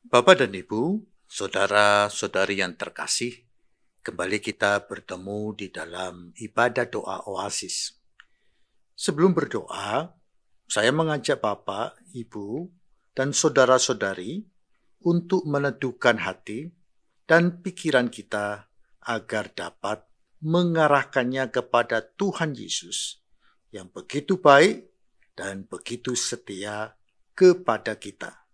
Bapak dan Ibu, saudara-saudari yang terkasih, kembali kita bertemu di dalam ibadah doa Oasis. Sebelum berdoa, saya mengajak Bapak, Ibu, dan saudara-saudari untuk menentukan hati dan pikiran kita agar dapat mengarahkannya kepada Tuhan Yesus yang begitu baik dan begitu setia kepada kita.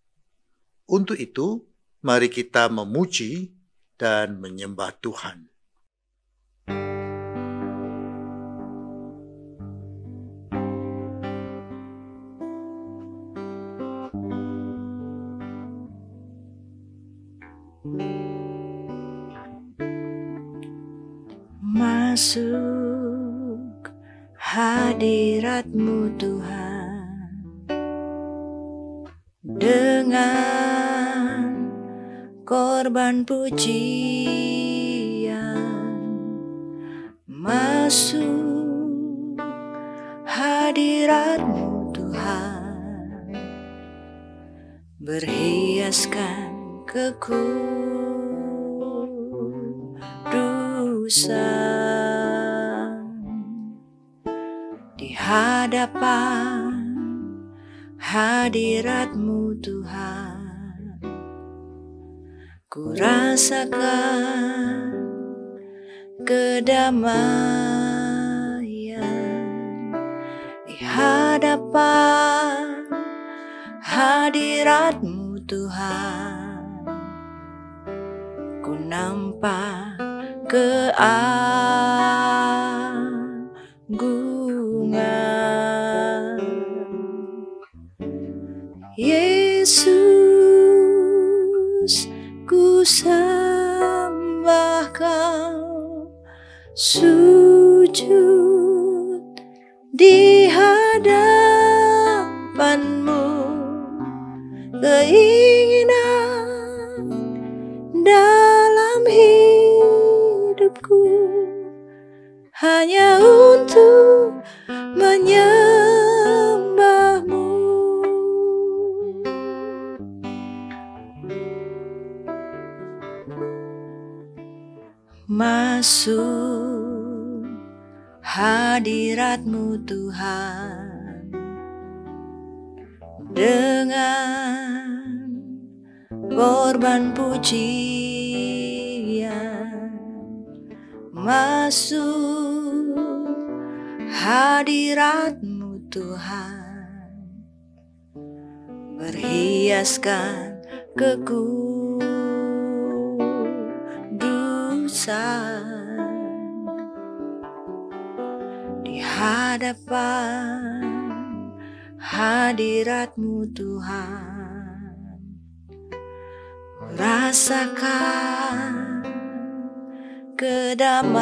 Untuk itu, mari kita memuji dan menyembah Tuhan. Masuk hadirat-Mu Tuhan dengan korban pujian. Masuk hadirat-Mu Tuhan, berhiaskan kekudusan di hadapan hadirat-Mu Tuhan. Ku rasakan kedamaian di hadapan hadirat-Mu Tuhan. Ku nampak keagungan Yesus, ku sembah Kau, sujud di hadapan-Mu, keinginan dalam hidupku hanya untuk menyembah-Mu. Masuk hadirat-Mu Tuhan dengan korban pujian. Masuk hadirat-Mu Tuhan, berhiaskan kekudusan di hadapan hadirat-Mu Tuhan. Rasakan kedamaian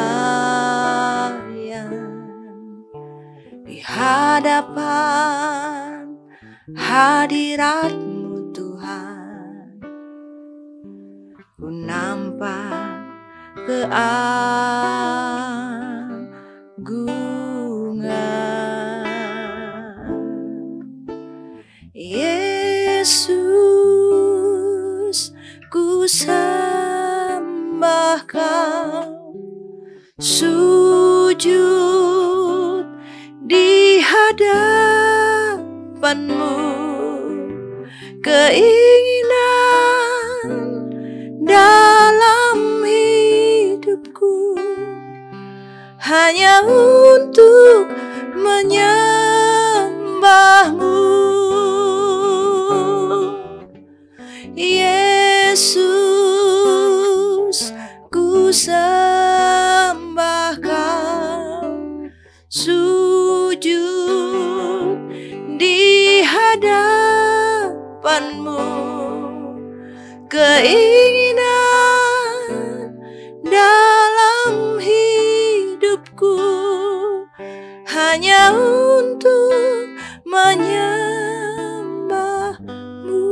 di hadapan hadirat-Mu Tuhan. Ku nampak keagungan Yesus, ku sembah Kau, sujud di hadapan-Mu, keinginan dalam hidupku hanya untuk menyembah-Mu. Yesus, ku sembah Kau, sujud di hadapan-Mu, keinginan dalam hidupku hanya untuk menyembah-Mu.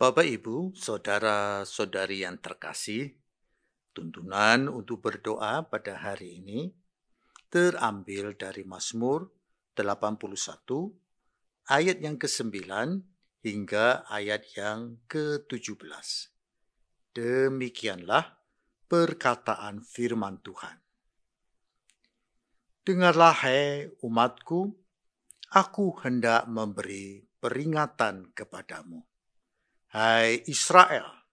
Bapak, Ibu, saudara-saudari yang terkasih, tuntunan untuk berdoa pada hari ini terambil dari Mazmur 81 ayat yang ke-9 hingga ayat yang ke-17. Demikianlah perkataan firman Tuhan. Dengarlah hai umatku, aku hendak memberi peringatan kepadamu. Hai Israel,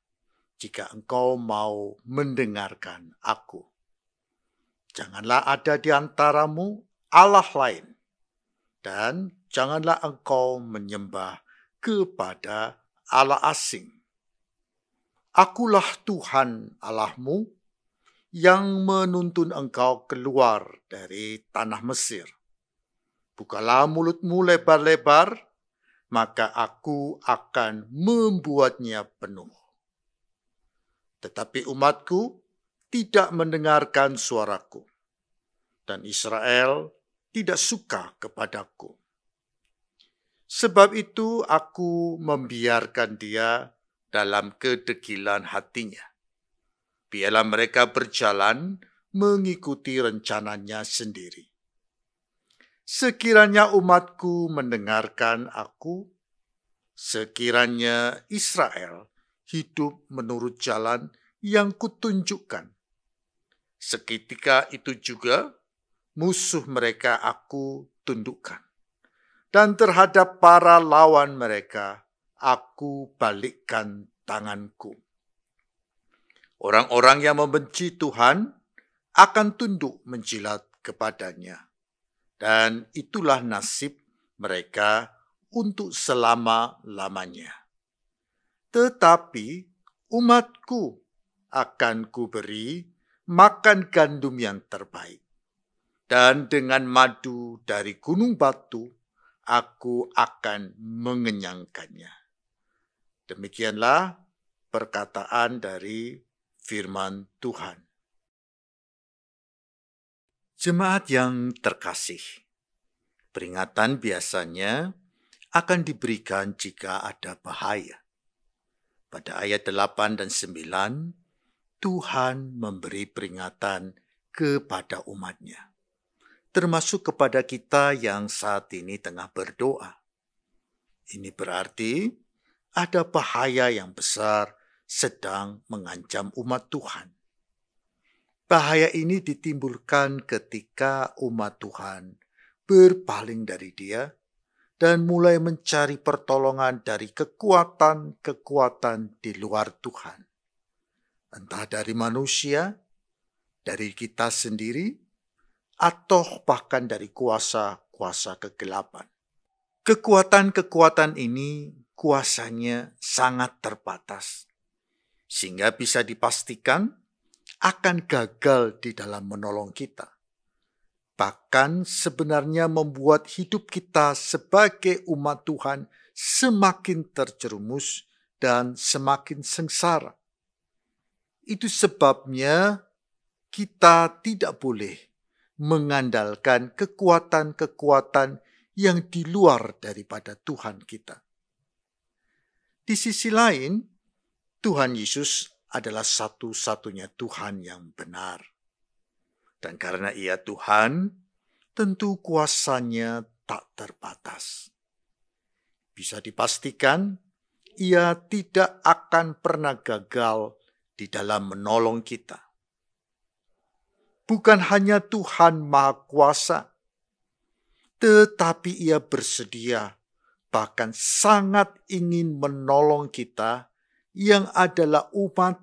jika engkau mau mendengarkan aku. Janganlah ada di antaramu Allah lain, dan janganlah engkau menyembah kepada Allah asing. Akulah Tuhan Allahmu yang menuntun engkau keluar dari tanah Mesir. Bukalah mulutmu lebar-lebar, maka aku akan membuatnya penuh. Tetapi umatku tidak mendengarkan suaraku, dan Israel tidak suka kepadaku. Sebab itu aku membiarkan dia dalam kedegilan hatinya. Biarlah mereka berjalan mengikuti rencananya sendiri. Sekiranya umatku mendengarkan aku, sekiranya Israel hidup menurut jalan yang kutunjukkan, seketika itu juga musuh mereka aku tundukkan, dan terhadap para lawan mereka aku balikkan tanganku. Orang-orang yang membenci Tuhan akan tunduk menjilat kepadanya, dan itulah nasib mereka untuk selama-lamanya. Tetapi umatku akan kuberi makan gandum yang terbaik, dan dengan madu dari gunung batu aku akan mengenyangkannya. Demikianlah perkataan dari firman Tuhan. Jemaat yang terkasih, peringatan biasanya akan diberikan jika ada bahaya. Pada ayat 8 dan 9, Tuhan memberi peringatan kepada umatnya, termasuk kepada kita yang saat ini tengah berdoa. Ini berarti ada bahaya yang besar sedang mengancam umat Tuhan. Bahaya ini ditimbulkan ketika umat Tuhan berpaling dari Dia dan mulai mencari pertolongan dari kekuatan-kekuatan di luar Tuhan. Entah dari manusia, dari kita sendiri, atau bahkan dari kuasa-kuasa kegelapan. Kekuatan-kekuatan ini kuasanya sangat terbatas, sehingga bisa dipastikan akan gagal di dalam menolong kita. Bahkan sebenarnya membuat hidup kita sebagai umat Tuhan semakin terjerumus dan semakin sengsara. Itu sebabnya kita tidak boleh mengandalkan kekuatan-kekuatan yang di luar daripada Tuhan kita. Di sisi lain, Tuhan Yesus adalah satu-satunya Tuhan yang benar. Dan karena Ia Tuhan, tentu kuasanya tak terbatas. Bisa dipastikan, Ia tidak akan pernah gagal di dalam menolong kita. Bukan hanya Tuhan Maha Kuasa, tetapi Ia bersedia, bahkan sangat ingin menolong kita yang adalah umat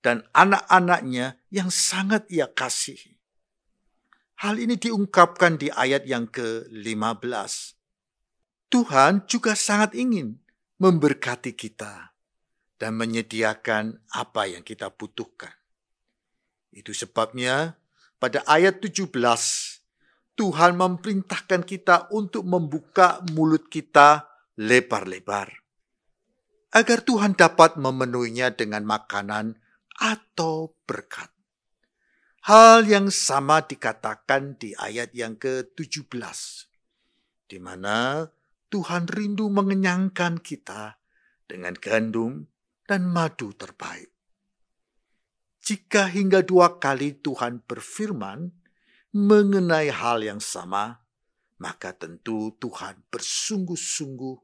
dan anak-anaknya yang sangat Ia kasihi. Hal ini diungkapkan di ayat yang ke-15. Tuhan juga sangat ingin memberkati kita dan menyediakan apa yang kita butuhkan. Itu sebabnya pada ayat 17, Tuhan memerintahkan kita untuk membuka mulut kita lebar-lebar, agar Tuhan dapat memenuhinya dengan makanan atau berkat. Hal yang sama dikatakan di ayat yang ke-17, di mana Tuhan rindu mengenyangkan kita dengan gandum dan madu terbaik. Jika hingga 2 kali Tuhan berfirman, mengenai hal yang sama, maka tentu Tuhan bersungguh-sungguh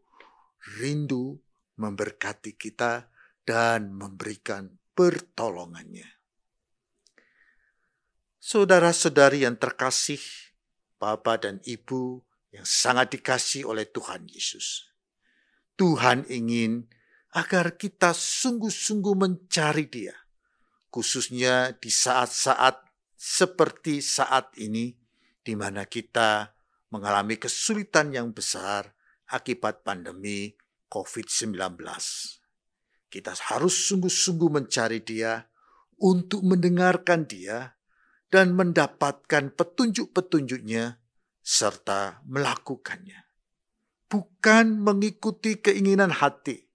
rindu memberkati kita dan memberikan pertolongannya. Saudara-saudari yang terkasih, Bapak dan Ibu yang sangat dikasihi oleh Tuhan Yesus. Tuhan ingin agar kita sungguh-sungguh mencari Dia, khususnya di saat-saat seperti saat ini, di mana kita mengalami kesulitan yang besar akibat pandemi COVID-19. Kita harus sungguh-sungguh mencari Dia, untuk mendengarkan Dia, dan mendapatkan petunjuk-petunjuknya, serta melakukannya. Bukan mengikuti keinginan hati,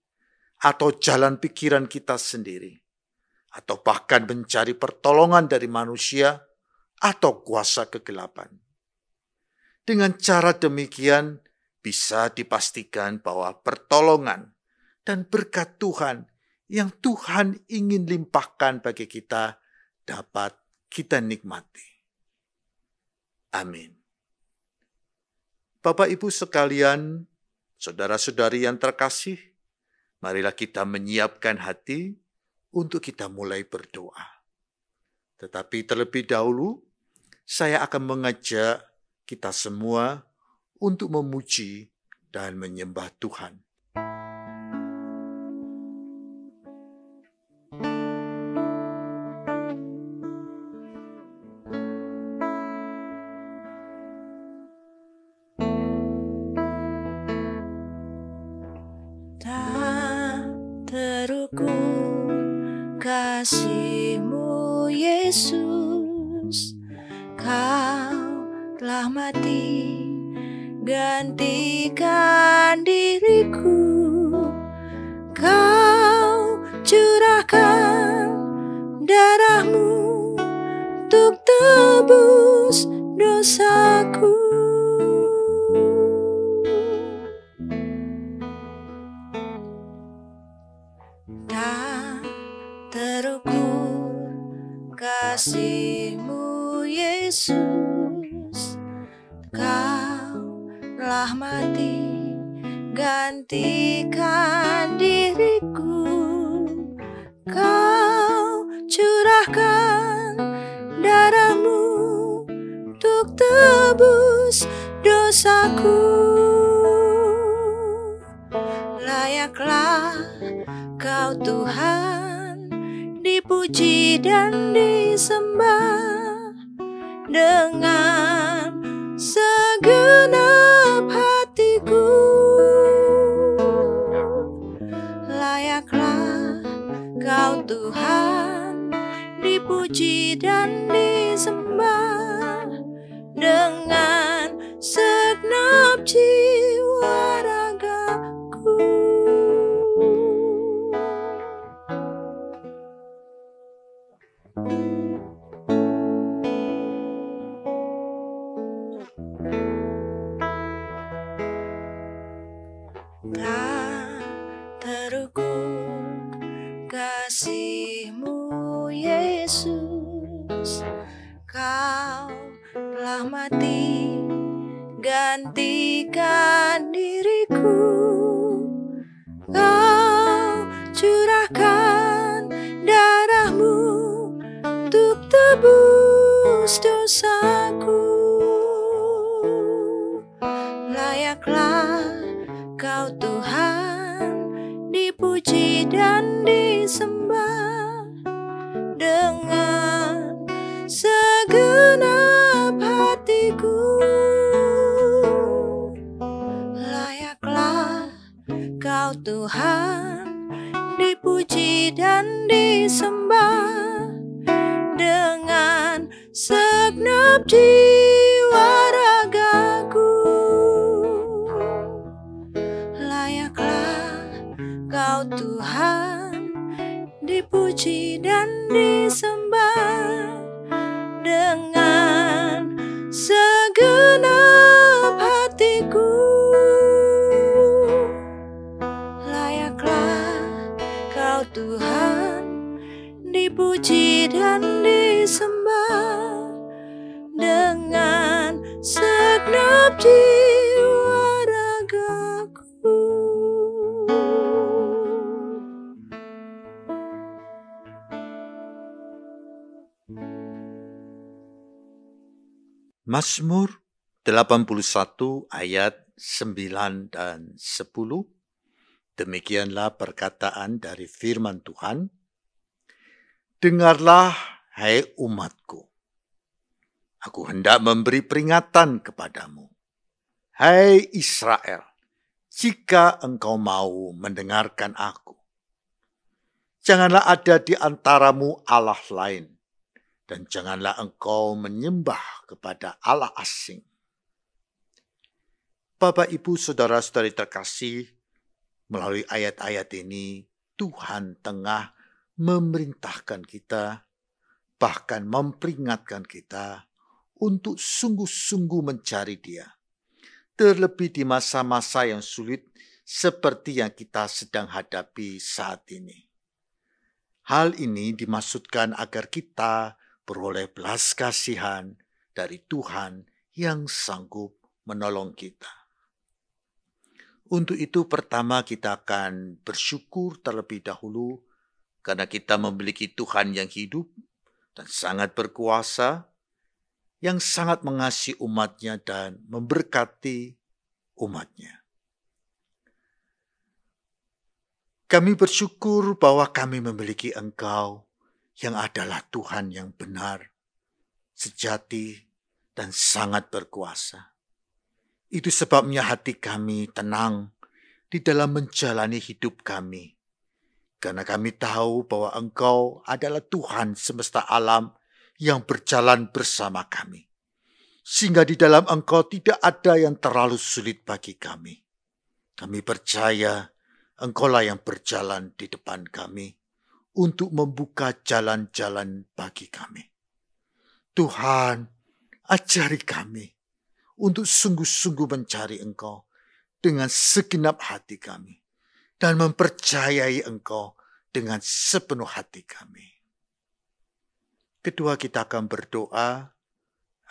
atau jalan pikiran kita sendiri, atau bahkan mencari pertolongan dari manusia, atau kuasa kegelapan. Dengan cara demikian, bisa dipastikan bahwa pertolongan dan berkat Tuhan yang Tuhan ingin limpahkan bagi kita dapat kita nikmati. Amin. Bapak Ibu sekalian, saudara-saudari yang terkasih, marilah kita menyiapkan hati untuk kita mulai berdoa. Tetapi terlebih dahulu, saya akan mengajak kita semua untuk memuji dan menyembah Tuhan. Tak terukur kasih-Mu Yesus, Kau telah mati gantikan diriku. Kau curahkan darah-Mu untuk tebus dosaku. Tak terukur kasih-Mu Yesus, Kau telah mati gantikan diriku. Kau curahkan darah-Mu untuk tebus dosaku. Layaklah Kau Tuhan dipuji dan disembah dengan segenap hatiku. Layaklah Kau Tuhan dipuji dan disembah dengan segenap jiwa ragaku. Tak terukur kasih-Mu Yesus, Kau telah mati gantikan diriku. Kau curahkan darah-Mu untuk tebus dosaku. Layaklah Kau Tuhan dipuji dan disembah dengan segenap hatiku. Layaklah Kau Tuhan dipuji dan disembah dengan segenap jiwa ragaku. Layaklah Kau Tuhan segenap jiwa ragaku. Mazmur 81 ayat 9 dan 10. Demikianlah perkataan dari firman Tuhan. Dengarlah, hai umatku. Aku hendak memberi peringatan kepadamu. Hai Israel, jika engkau mau mendengarkan aku. Janganlah ada di antaramu Allah lain, dan janganlah engkau menyembah kepada Allah asing. Bapak, Ibu, Saudara-saudari terkasih, melalui ayat-ayat ini, Tuhan tengah memerintahkan kita, bahkan memperingatkan kita untuk sungguh-sungguh mencari Dia. Terlebih di masa-masa yang sulit seperti yang kita sedang hadapi saat ini. Hal ini dimaksudkan agar kita beroleh belas kasihan dari Tuhan yang sanggup menolong kita. Untuk itu pertama kita akan bersyukur terlebih dahulu karena kita memiliki Tuhan yang hidup dan sangat berkuasa, yang sangat mengasihi umatnya dan memberkati umatnya. Kami bersyukur bahwa kami memiliki Engkau yang adalah Tuhan yang benar, sejati, dan sangat berkuasa. Itu sebabnya hati kami tenang di dalam menjalani hidup kami. Karena kami tahu bahwa Engkau adalah Tuhan semesta alam yang berjalan bersama kami. Sehingga di dalam Engkau tidak ada yang terlalu sulit bagi kami. Kami percaya Engkaulah yang berjalan di depan kami untuk membuka jalan-jalan bagi kami. Tuhan, ajari kami untuk sungguh-sungguh mencari Engkau dengan segenap hati kami dan mempercayai Engkau dengan sepenuh hati kami. Kedua, kita akan berdoa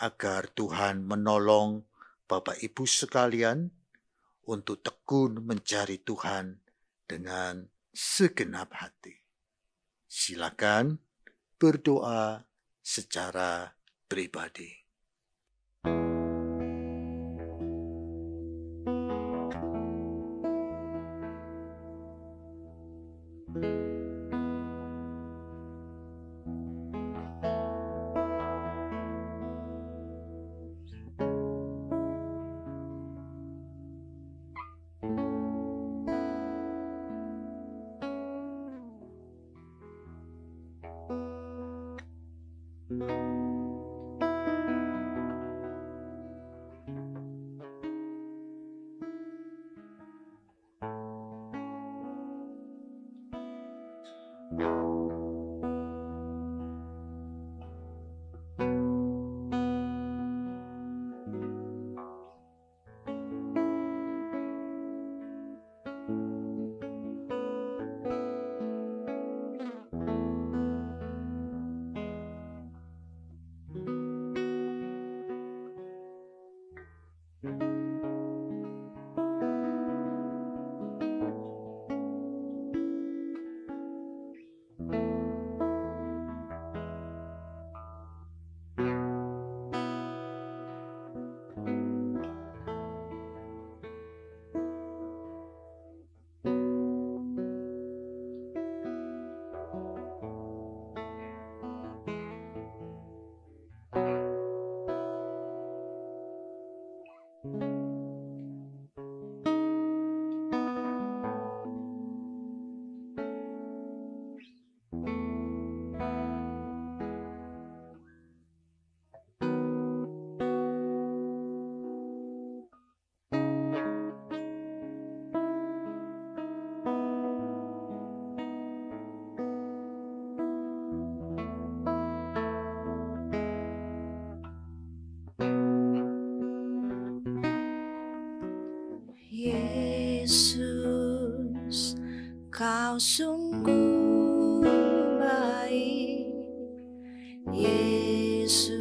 agar Tuhan menolong Bapak Ibu sekalian untuk tekun mencari Tuhan dengan segenap hati. Silakan berdoa secara pribadi. Yesus, Kau sungguh baik. Yesus,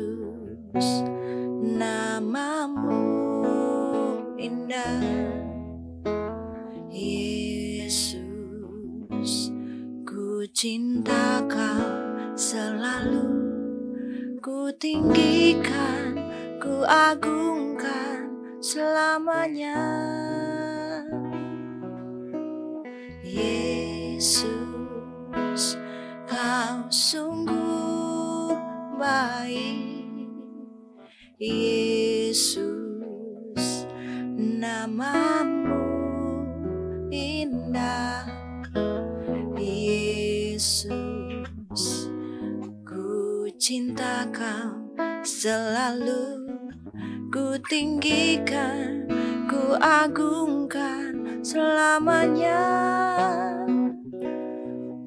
namamu indah. Yesus, ku cinta Kau selalu, ku tinggikan, ku agungkan selamanya. Yesus, Kau sungguh baik. Yesus, nama-Mu indah. Yesus, ku cinta Kau selalu, ku tinggikan, ku agungkan selamanya.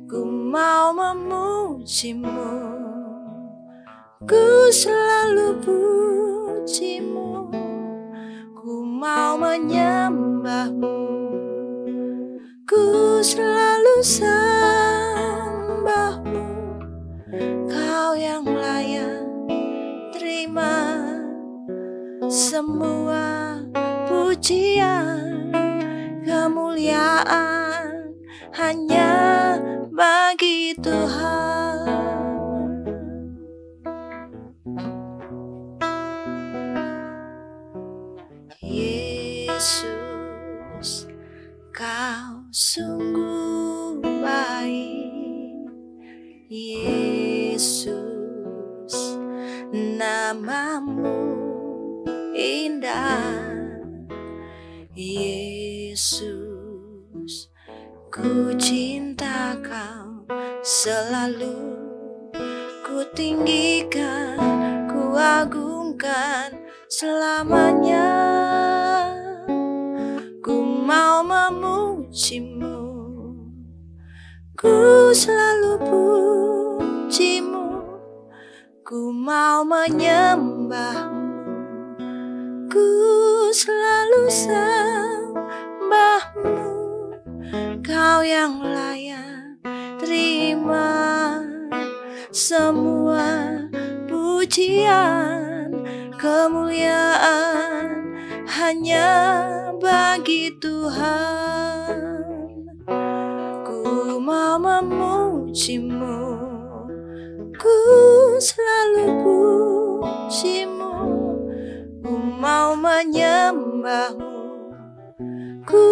Ku mau memuji-Mu, ku selalu puji-Mu. Ku mau menyembah-Mu, ku selalu sembah-Mu. Kau yang layak terima semua pujian, kemuliaan hanya bagi Tuhan. Yesus, Kau sungguh baik. Yesus, nama-Mu indah. Yesus, ku cinta Kau selalu, ku tinggikan, ku agungkan selamanya. Ku mau memuji-Mu, ku selalu puji-Mu. Ku mau menyembah-Mu, ku selalu sembah-Mu. Kau yang layak terima semua pujian, kemuliaan hanya bagi Tuhan. Ku mau memuji-Mu, ku selalu puji-Mu. Ku mau menyembah-Mu, ku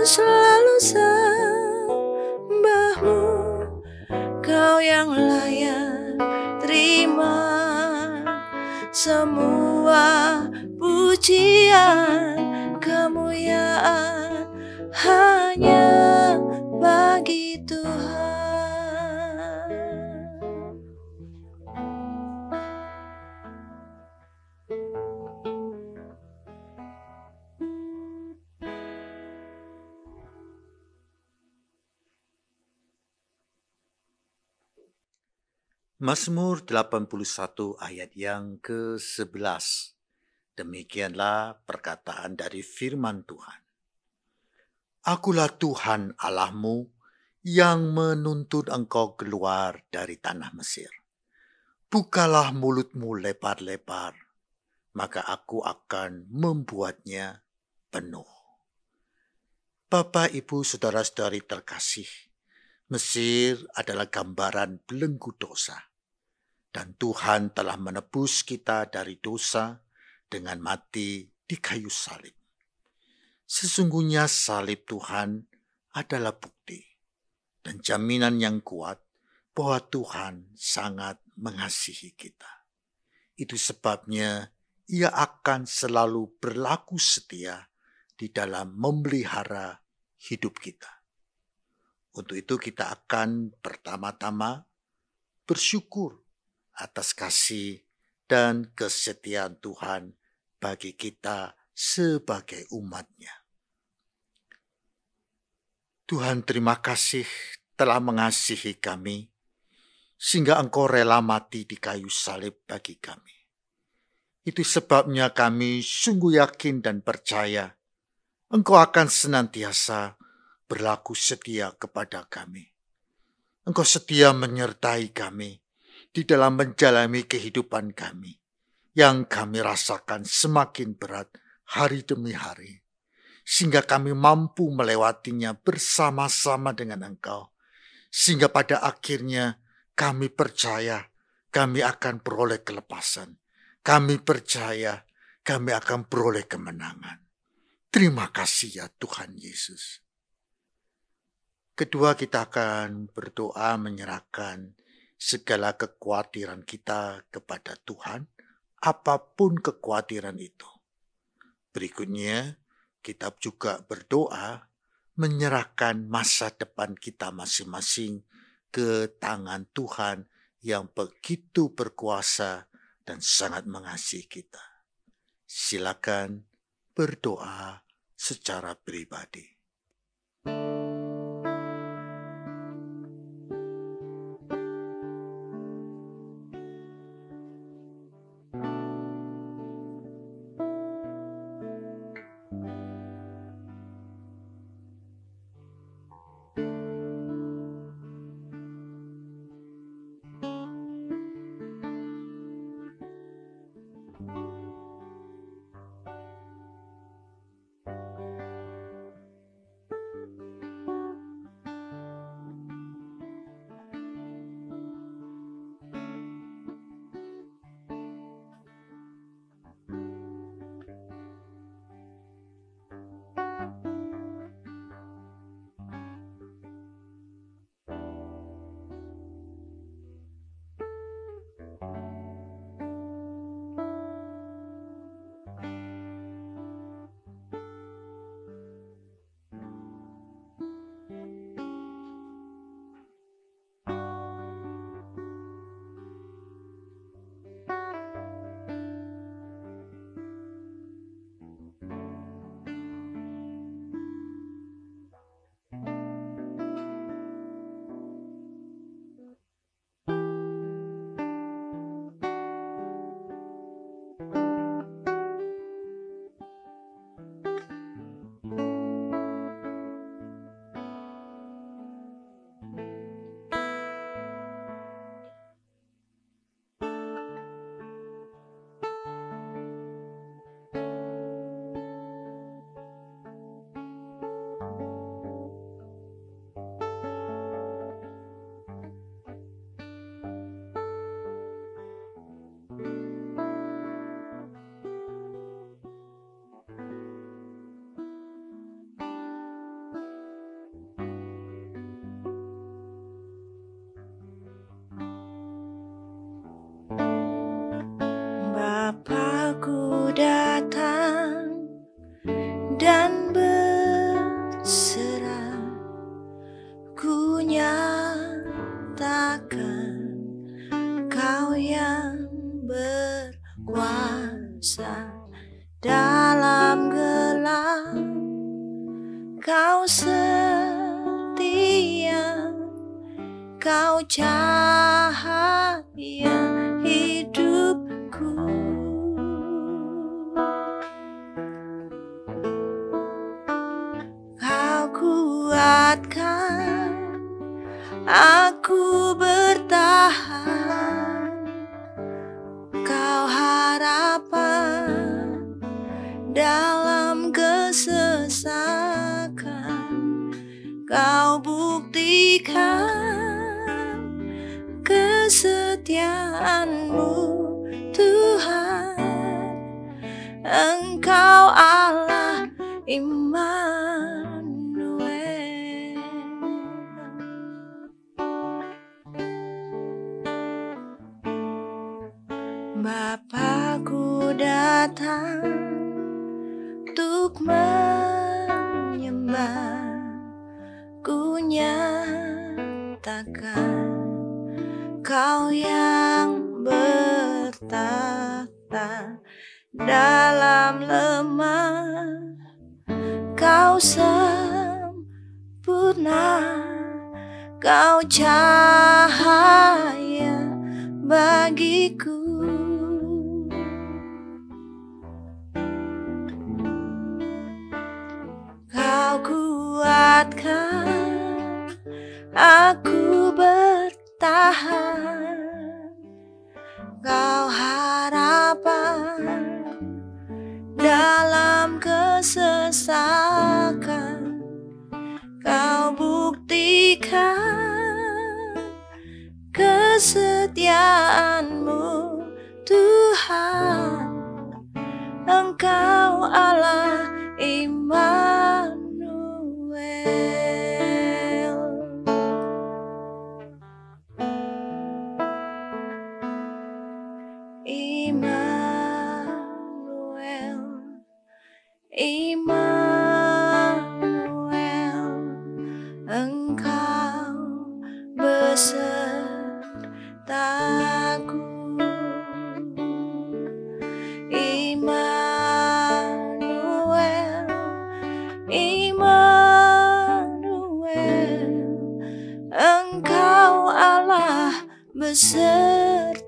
selalu sembah-Mu. Kau yang layak terima semua pujian, kemuliaan hanya bagi Tuhan. Mazmur 81 ayat yang ke-11. Demikianlah perkataan dari firman Tuhan. Akulah Tuhan Allahmu yang menuntun engkau keluar dari tanah Mesir. Bukalah mulutmu lebar-lebar, maka aku akan membuatnya penuh. Bapak, Ibu, saudara-saudari terkasih, Mesir adalah gambaran belenggu dosa. Dan Tuhan telah menebus kita dari dosa dengan mati di kayu salib. Sesungguhnya salib Tuhan adalah bukti dan jaminan yang kuat bahwa Tuhan sangat mengasihi kita. Itu sebabnya Ia akan selalu berlaku setia di dalam memelihara hidup kita. Untuk itu kita akan pertama-tama bersyukur atas kasih dan kesetiaan Tuhan bagi kita sebagai umat-Nya. Tuhan, terima kasih telah mengasihi kami, sehingga Engkau rela mati di kayu salib bagi kami. Itu sebabnya kami sungguh yakin dan percaya Engkau akan senantiasa berlaku setia kepada kami. Engkau setia menyertai kami di dalam menjalani kehidupan kami yang kami rasakan semakin berat hari demi hari. sehingga kami mampu melewatinya bersama-sama dengan Engkau. Sehingga pada akhirnya kami percaya kami akan peroleh kelepasan. Kami percaya kami akan peroleh kemenangan. Terima kasih ya Tuhan Yesus. Kedua, kita akan berdoa menyerahkan segala kekhawatiran kita kepada Tuhan, apapun kekhawatiran itu. Berikutnya, kita juga berdoa menyerahkan masa depan kita masing-masing ke tangan Tuhan yang begitu berkuasa dan sangat mengasihi kita. Silakan berdoa secara pribadi. Bapakku datang dan berserah, ku nyatakan Kau yang berkuasa dalam gelap. Kau setia, Kau cahaya hidupku. Kau kuatkan aku bertahan. Kau harapan dalam kesesakan. Kau buktikan kesetiaan-Mu, Tuhan. Engkau Allah Immanuel. Bapakku datang untuk menyembah, ku nyatakan Kau yang bertahta dalam lemah. Kau sempurna, Kau cahaya bagiku. Kau kuatkan aku bertahan. Kau harapan dalam kesesakan. Tuhan, Engkau Allah Immanuel. Immanuel, Immanuel, Engkau besertaku. Immanuel, Immanuel, Engkau Allah besertaku.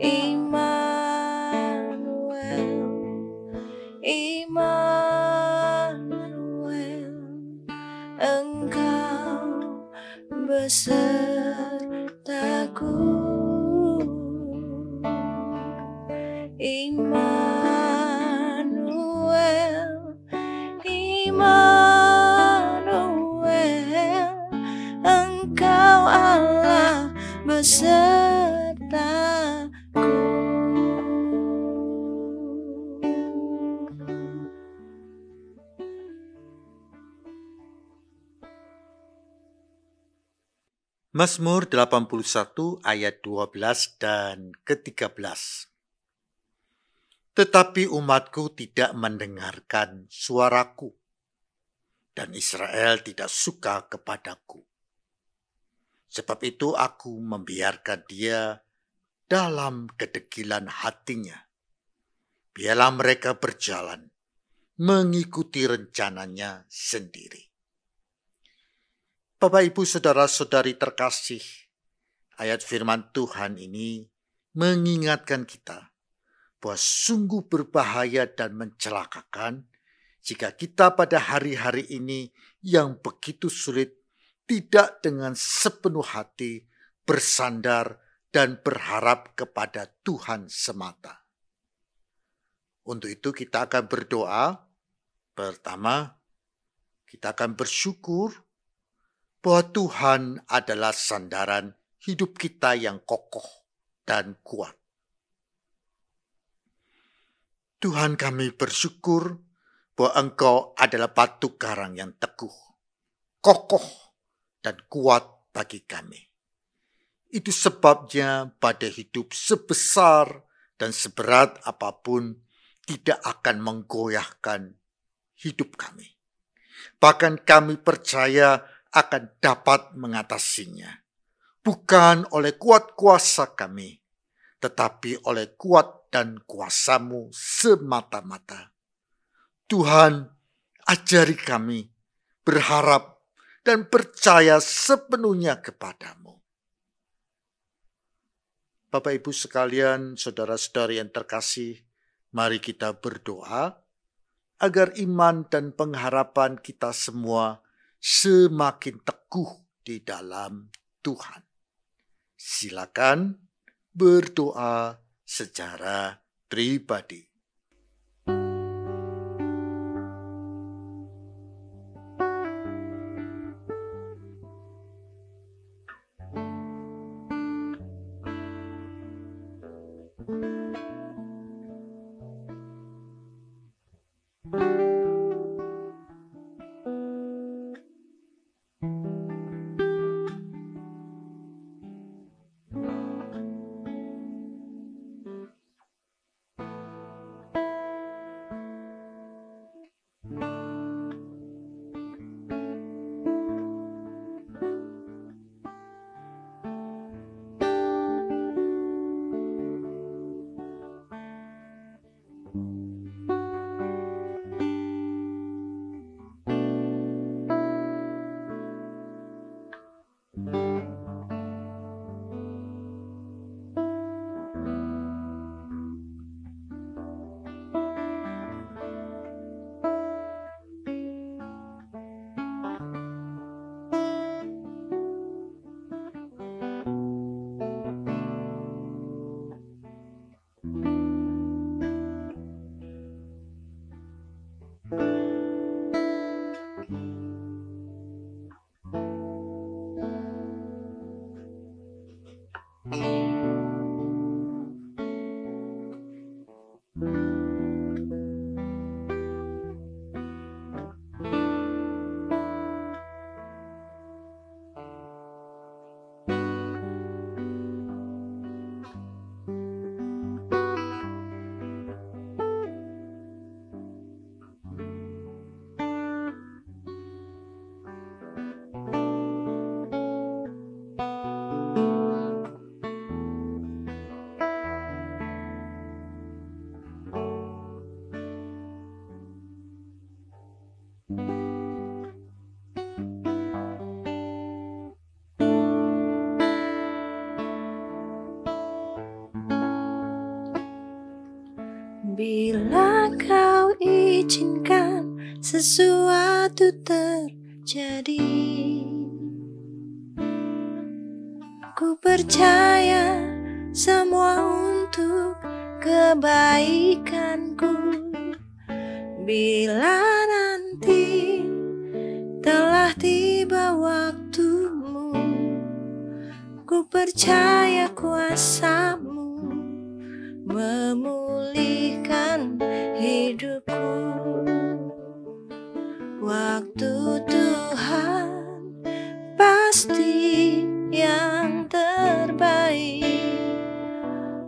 Immanuel, Immanuel, Engkau besertaku. Immanuel, Immanuel, Engkau Allah besertaku. Mazmur 81 ayat 12 dan ke-13. Tetapi umatku tidak mendengarkan suaraku, dan Israel tidak suka kepadaku. Sebab itu aku membiarkan dia dalam kedegilan hatinya. Biarlah mereka berjalan, mengikuti rencananya sendiri. Bapak, Ibu, Saudara-saudari terkasih, ayat firman Tuhan ini mengingatkan kita bahwa sungguh berbahaya dan mencelakakan jika kita pada hari-hari ini yang begitu sulit tidak dengan sepenuh hati bersandar dan berharap kepada Tuhan semata. Untuk itu kita akan berdoa. Pertama, kita akan bersyukur bahwa Tuhan adalah sandaran hidup kita yang kokoh dan kuat. Tuhan, kami bersyukur bahwa Engkau adalah batu karang yang teguh, kokoh, dan kuat bagi kami. Itu sebabnya badai hidup sebesar dan seberat apapun tidak akan menggoyahkan hidup kami. Bahkan kami percaya akan dapat mengatasinya, bukan oleh kuat kuasa kami, tetapi oleh kuat dan kuasa-Mu semata-mata. Tuhan, ajari kami berharap dan percaya sepenuhnya kepada-Mu. Bapak, Ibu sekalian, saudara-saudari yang terkasih, mari kita berdoa agar iman dan pengharapan kita semua semakin teguh di dalam Tuhan. Silakan berdoa secara pribadi. Bila kau izinkan sesuatu terjadi, ku percaya semua untuk kebaikanku. Bila nanti telah tiba waktumu, ku percaya kuasa-Mu memulihkan hidupku. Waktu Tuhan pasti yang terbaik,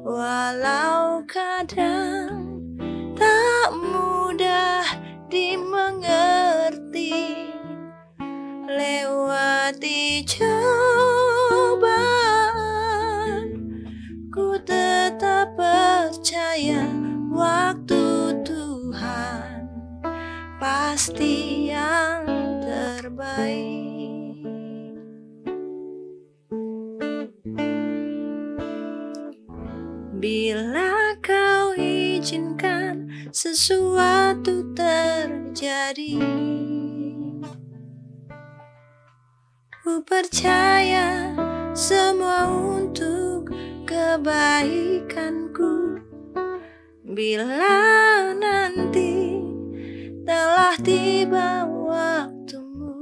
walau kadang tak mudah dimengerti. Lewati cobaan, ku tetap percaya waktu Tuhan pasti yang terbaik. Bila kau izinkan sesuatu terjadi, ku percaya semua untuk kebaikanku. Bila nanti telah tiba waktumu,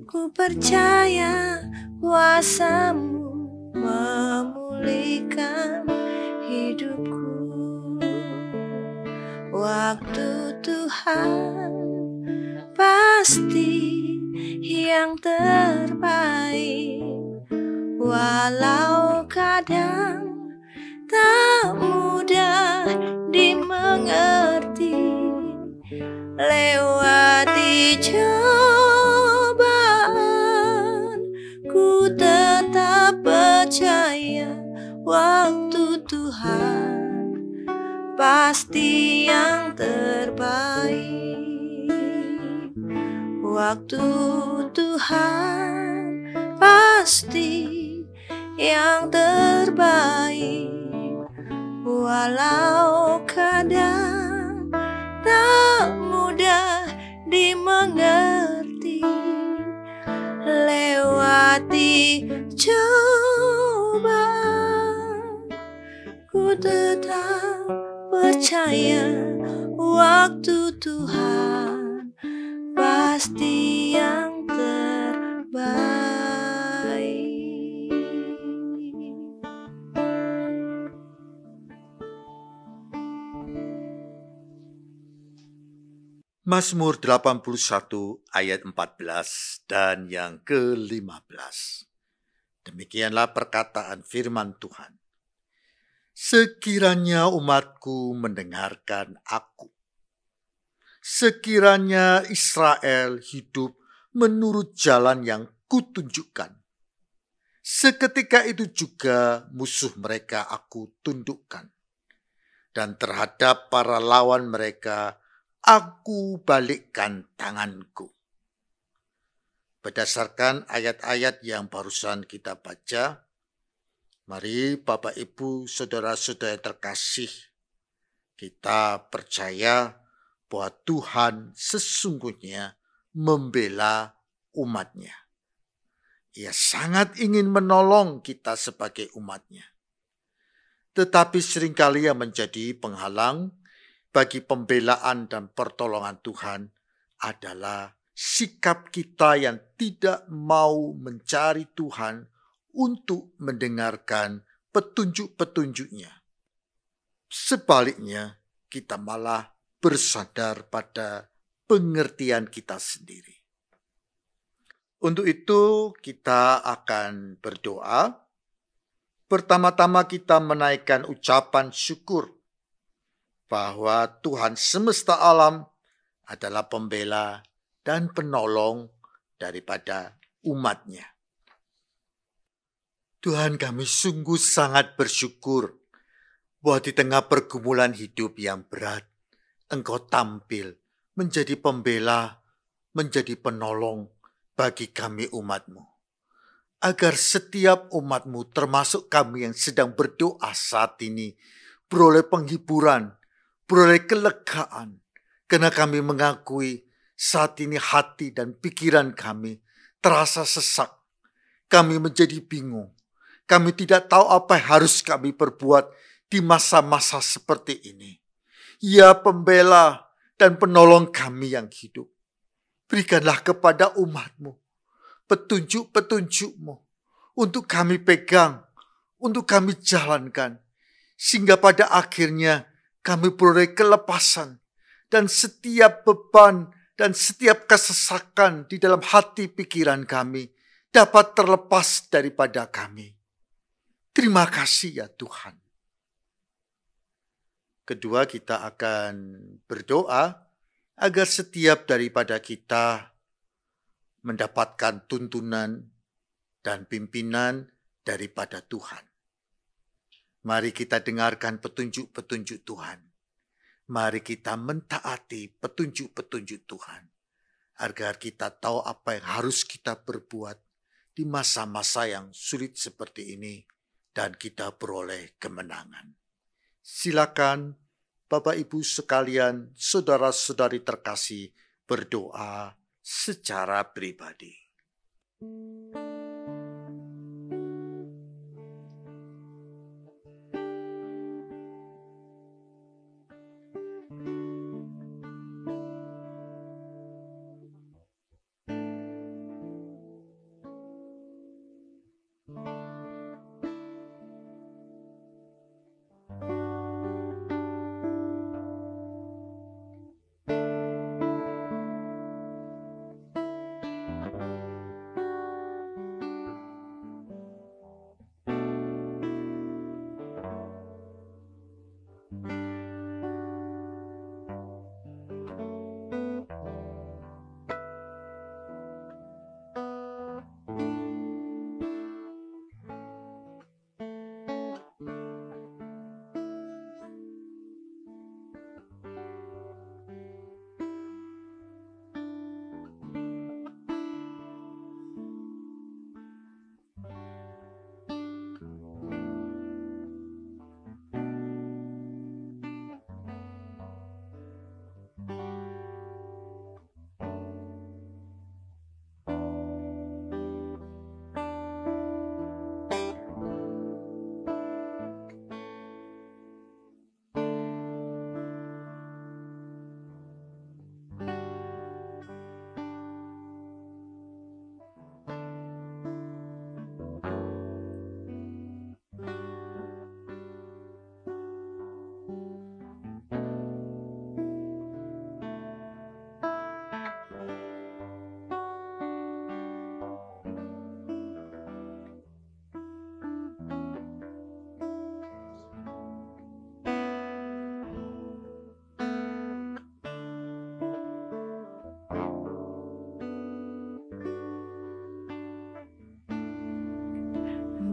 ku percaya kuasa-Mu memulihkan hidupku. Waktu Tuhan pasti yang terbaik, walau kadang tak mudah dimengerti. Lewati cobaan, ku tetap percaya waktu Tuhan pasti yang terbaik. Waktu Tuhan pasti yang terbaik, walau kadang tak mudah dimengerti. Lewati cobaan, ku tetap percaya waktu Tuhan pasti yang terbaik. Mazmur 81 ayat 14 dan yang ke-15. Demikianlah perkataan firman Tuhan. Sekiranya umatku mendengarkan aku, sekiranya Israel hidup menurut jalan yang kutunjukkan, seketika itu juga musuh mereka aku tundukkan, dan terhadap para lawan mereka aku balikkan tanganku. Berdasarkan ayat-ayat yang barusan kita baca, mari Bapak Ibu Saudara-saudara terkasih, kita percaya bahwa Tuhan sesungguhnya membela umatnya. Ia sangat ingin menolong kita sebagai umatnya. Tetapi seringkali yang menjadi penghalang bagi pembelaan dan pertolongan Tuhan adalah sikap kita yang tidak mau mencari Tuhan untuk mendengarkan petunjuk-petunjuknya. Sebaliknya, kita malah bersandar pada pengertian kita sendiri. Untuk itu, kita akan berdoa. Pertama-tama kita menaikkan ucapan syukur bahwa Tuhan semesta alam adalah pembela dan penolong daripada umatnya. Tuhan, kami sungguh sangat bersyukur bahwa di tengah pergumulan hidup yang berat, Engkau tampil menjadi pembela, menjadi penolong bagi kami umat-Mu. Agar setiap umat-Mu termasuk kami yang sedang berdoa saat ini beroleh penghiburan, beroleh kelegaan. Karena kami mengakui saat ini hati dan pikiran kami terasa sesak. Kami menjadi bingung. Kami tidak tahu apa yang harus kami perbuat di masa-masa seperti ini. Ya pembela dan penolong kami yang hidup, berikanlah kepada umat-Mu petunjuk-petunjuk-Mu untuk kami pegang, untuk kami jalankan. Sehingga pada akhirnya kami beroleh kelepasan dan setiap beban dan setiap kesesakan di dalam hati pikiran kami dapat terlepas daripada kami. Terima kasih ya Tuhan. Kedua, kita akan berdoa agar setiap daripada kita mendapatkan tuntunan dan pimpinan daripada Tuhan. Mari kita dengarkan petunjuk-petunjuk Tuhan. Mari kita mentaati petunjuk-petunjuk Tuhan. Agar kita tahu apa yang harus kita perbuat di masa-masa yang sulit seperti ini. Dan kita beroleh kemenangan. Silakan Bapak Ibu sekalian, saudara-saudari terkasih, berdoa secara pribadi.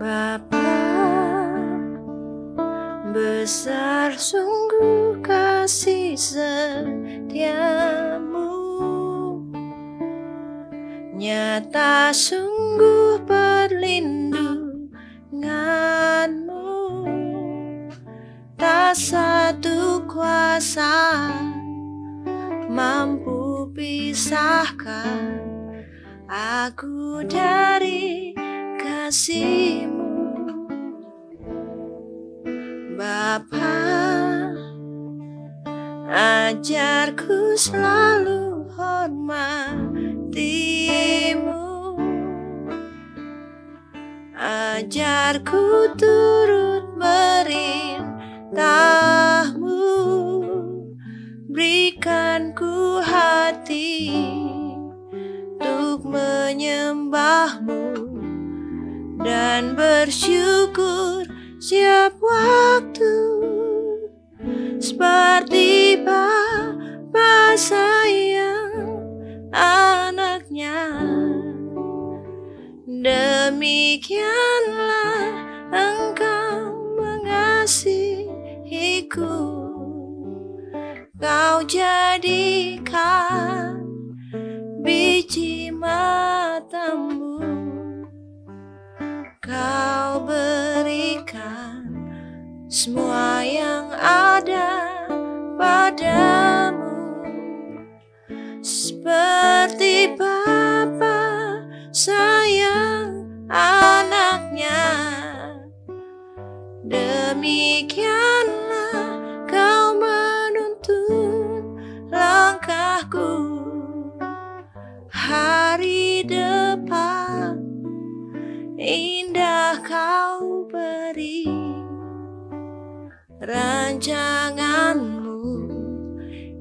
Bapa, besar sungguh kasih setiamu, nyata sungguh perlindunganmu, tak satu kuasa mampu pisahkan aku dari kasih-Mu. Bapa, ajarku selalu hormati-Mu, ajarku turut perintah-Mu, berikan ku hati untuk menyembah-Mu dan bersyukur setiap waktu, seperti Bapa sayang anaknya, demikianlah Engkau mengasihiku. Kau jadikan biji matamu, Kau berikan semua yang ada padamu. Seperti Bapa sayang anaknya, demikianlah kau menuntun langkahku. Hari depan indah kau beri, rancanganmu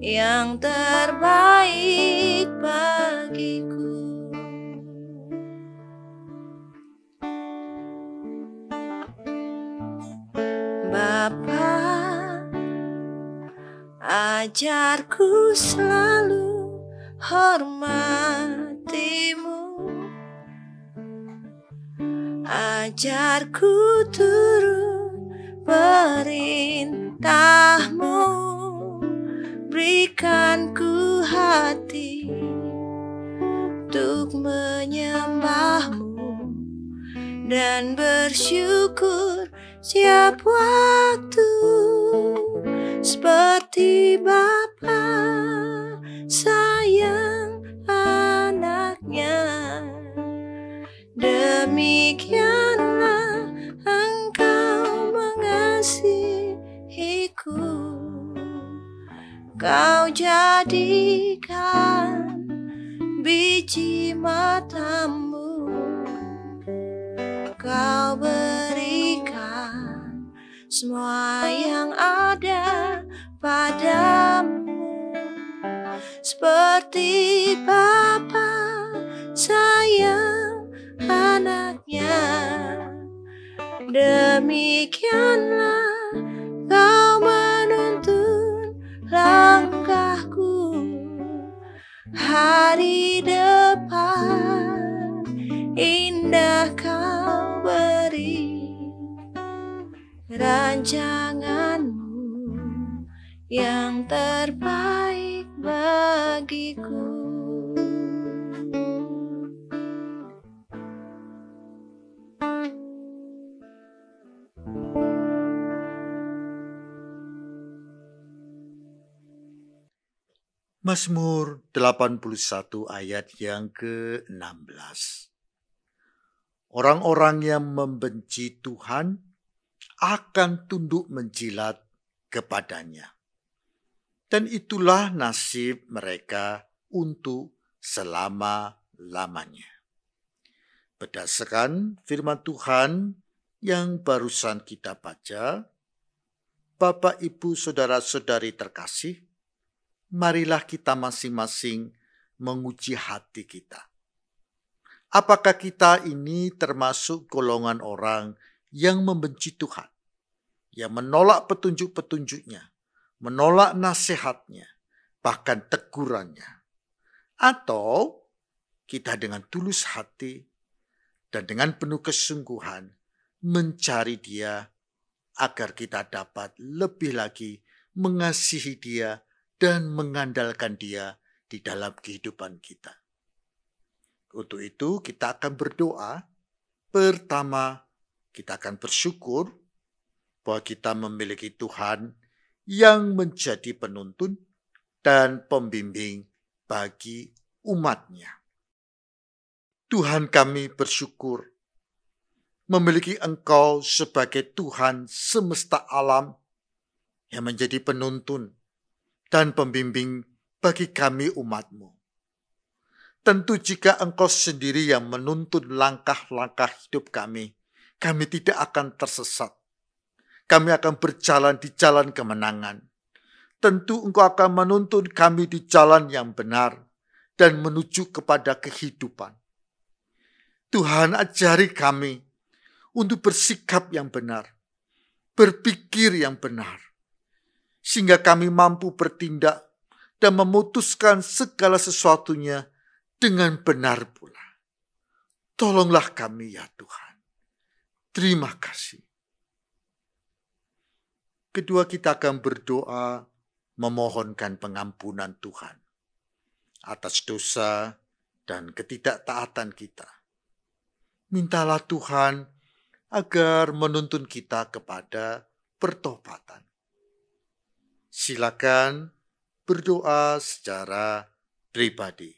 yang terbaik bagiku. Bapa, ajarku selalu hormatimu, ajarku turut perintahmu, berikan ku hati untuk menyembahmu dan bersyukur setiap waktu. Seperti Bapa sayang anaknya, demikianlah engkau mengasihiku. Kau jadikan biji matamu, kau berikan semua yang ada padamu. Seperti Bapa sayang anaknya, demikianlah kau menuntun langkahku. Hari depan indah kau beri, rancanganmu yang terbaik bagiku. Mazmur 81 ayat yang ke-16. Orang-orang yang membenci Tuhan akan tunduk menjilat kepadanya, dan itulah nasib mereka untuk selama-lamanya. Berdasarkan firman Tuhan yang barusan kita baca, Bapak, Ibu, Saudara-saudari terkasih, marilah kita masing-masing menguji hati kita. Apakah kita ini termasuk golongan orang yang membenci Tuhan, yang menolak petunjuk-petunjuknya, menolak nasihatnya, bahkan tegurannya? Atau kita dengan tulus hati dan dengan penuh kesungguhan mencari Dia agar kita dapat lebih lagi mengasihi Dia dan mengandalkan Dia di dalam kehidupan kita. Untuk itu kita akan berdoa. Pertama, kita akan bersyukur bahwa kita memiliki Tuhan yang menjadi penuntun dan pembimbing bagi umat-Nya. Tuhan, kami bersyukur memiliki Engkau sebagai Tuhan semesta alam yang menjadi penuntun dan pembimbing bagi kami umat-Mu. Tentu jika Engkau sendiri yang menuntun langkah-langkah hidup kami tidak akan tersesat. Kami akan berjalan di jalan kemenangan. Tentu Engkau akan menuntun kami di jalan yang benar dan menuju kepada kehidupan. Tuhan, ajari kami untuk bersikap yang benar, berpikir yang benar, sehingga kami mampu bertindak dan memutuskan segala sesuatunya dengan benar pula. Tolonglah kami ya Tuhan. Terima kasih. Kedua, kita akan berdoa memohonkan pengampunan Tuhan atas dosa dan ketidaktaatan kita. Mintalah Tuhan agar menuntun kita kepada pertobatan. Silakan berdoa secara pribadi.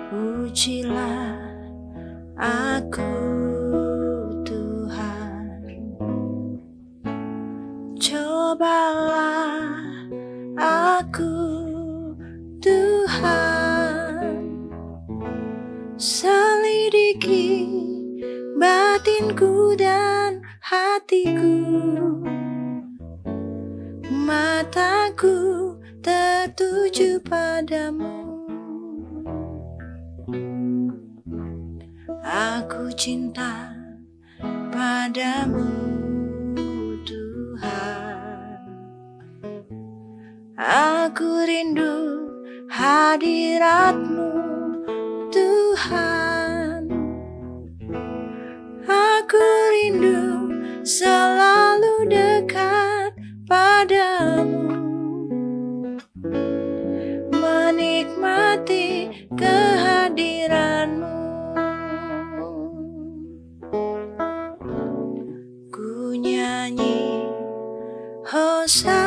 Pujilah aku Tuhan, cobalah aku Tuhan, selidiki batinku dan hatiku, mataku tertuju padamu. Aku cinta padamu Tuhan, aku rindu hadirat-Mu Tuhan, aku rindu selalu dekat padamu, menikmati kehadiran-Mu. Ku nyanyi Hosana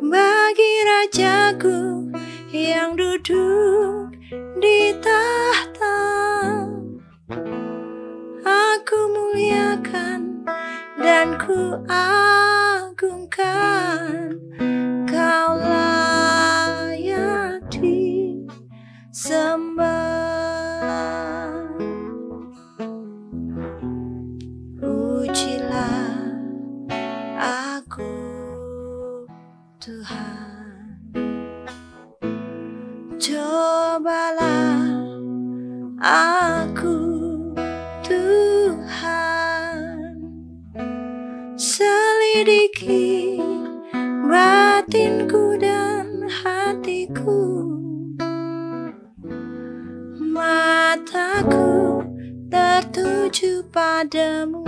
bagi Rajaku yang duduk di tahta. Aku muliakan dan ku agungkan, Kau layak disembah. Pujilah aku Tuhan, cobalah aku Tuhan, selidiki batinku dan hatiku, mataku tertuju padamu.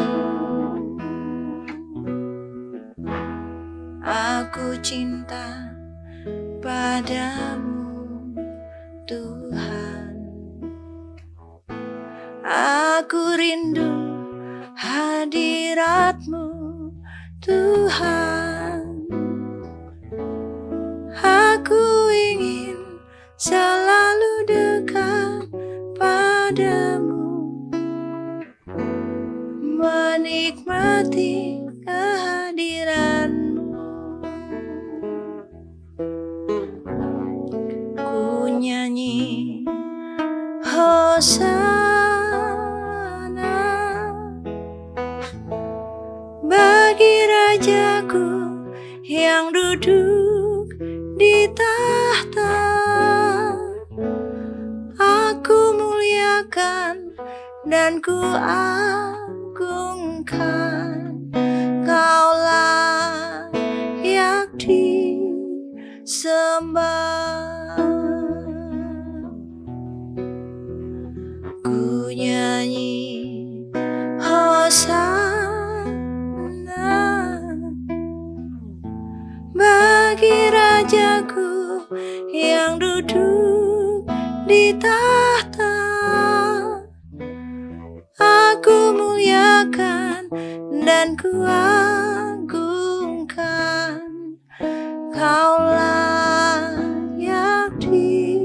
Aku cinta padamu Tuhan, aku rindu hadirat-Mu Tuhan, aku ingin selalu dekat padamu, menikmati kehadiran-Mu. Ku nyanyi bagi rajaku yang duduk di tahta. Aku muliakan dan ku agungkan, Kaulah yang disembah. Ku nyanyi Hosana bagi rajaku yang duduk di tahta. Aku muliakan dan ku agungkan, Kaulah yang disembah.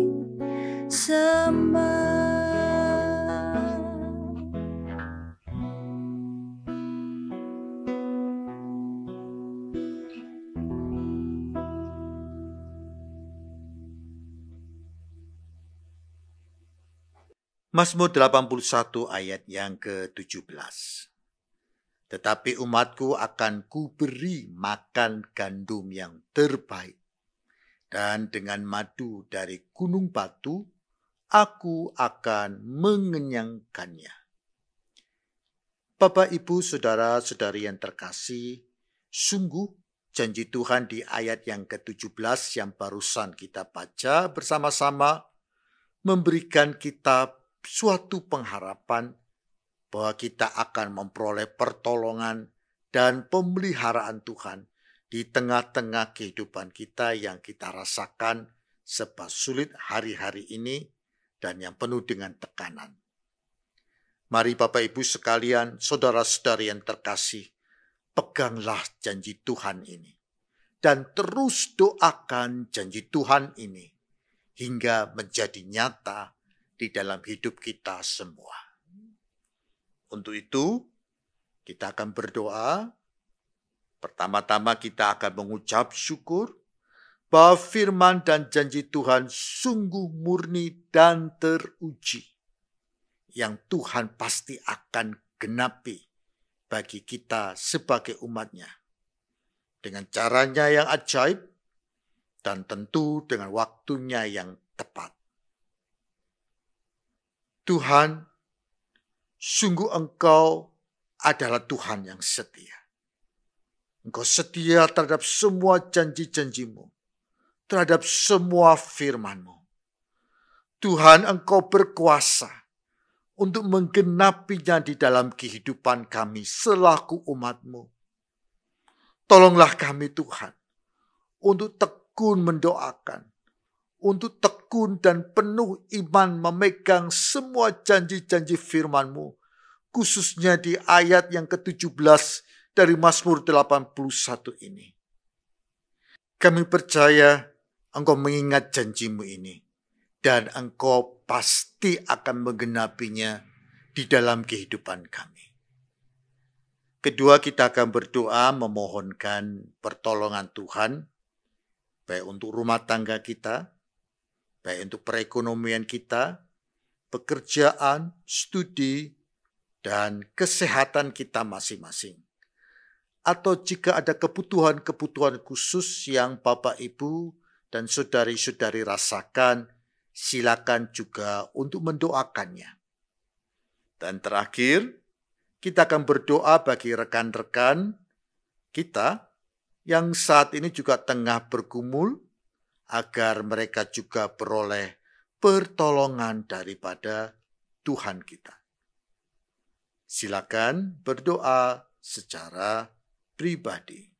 Mazmur 81 ayat yang ke-17. Tetapi umatku akan kuberi makan gandum yang terbaik, dan dengan madu dari gunung batu aku akan mengenyangkannya. Bapak, Ibu, saudara-saudari yang terkasih, sungguh janji Tuhan di ayat yang ke-17 yang barusan kita baca bersama-sama memberikan kita suatu pengharapan bahwa kita akan memperoleh pertolongan dan pemeliharaan Tuhan di tengah-tengah kehidupan kita yang kita rasakan serba sulit hari-hari ini dan yang penuh dengan tekanan. Mari Bapak Ibu sekalian, saudara-saudari yang terkasih, peganglah janji Tuhan ini dan terus doakan janji Tuhan ini hingga menjadi nyata di dalam hidup kita semua. Untuk itu, kita akan berdoa. Pertama-tama kita akan mengucap syukur bahwa firman dan janji Tuhan sungguh murni dan teruji, yang Tuhan pasti akan genapi bagi kita sebagai umatnya, dengan caranya yang ajaib dan tentu dengan waktunya yang tepat. Tuhan, sungguh Engkau adalah Tuhan yang setia. Engkau setia terhadap semua janji-janji-Mu, terhadap semua firman-Mu. Tuhan, Engkau berkuasa untuk menggenapinya di dalam kehidupan kami selaku umat-Mu. Tolonglah kami Tuhan, untuk tekun mendoakan, untuk tekun dan penuh iman memegang semua janji-janji firman-Mu, khususnya di ayat yang ke-17 dari Mazmur 81 ini. Kami percaya Engkau mengingat janji-Mu ini, dan Engkau pasti akan menggenapinya di dalam kehidupan kami. Kedua, kita akan berdoa memohonkan pertolongan Tuhan, baik untuk rumah tangga kita, baik untuk perekonomian kita, pekerjaan, studi, dan kesehatan kita masing-masing. Atau jika ada kebutuhan-kebutuhan khusus yang Bapak, Ibu, dan saudari-saudari rasakan, silakan juga untuk mendoakannya. Dan terakhir, kita akan berdoa bagi rekan-rekan kita yang saat ini juga tengah bergumul, agar mereka juga beroleh pertolongan daripada Tuhan kita. Silakan berdoa secara pribadi.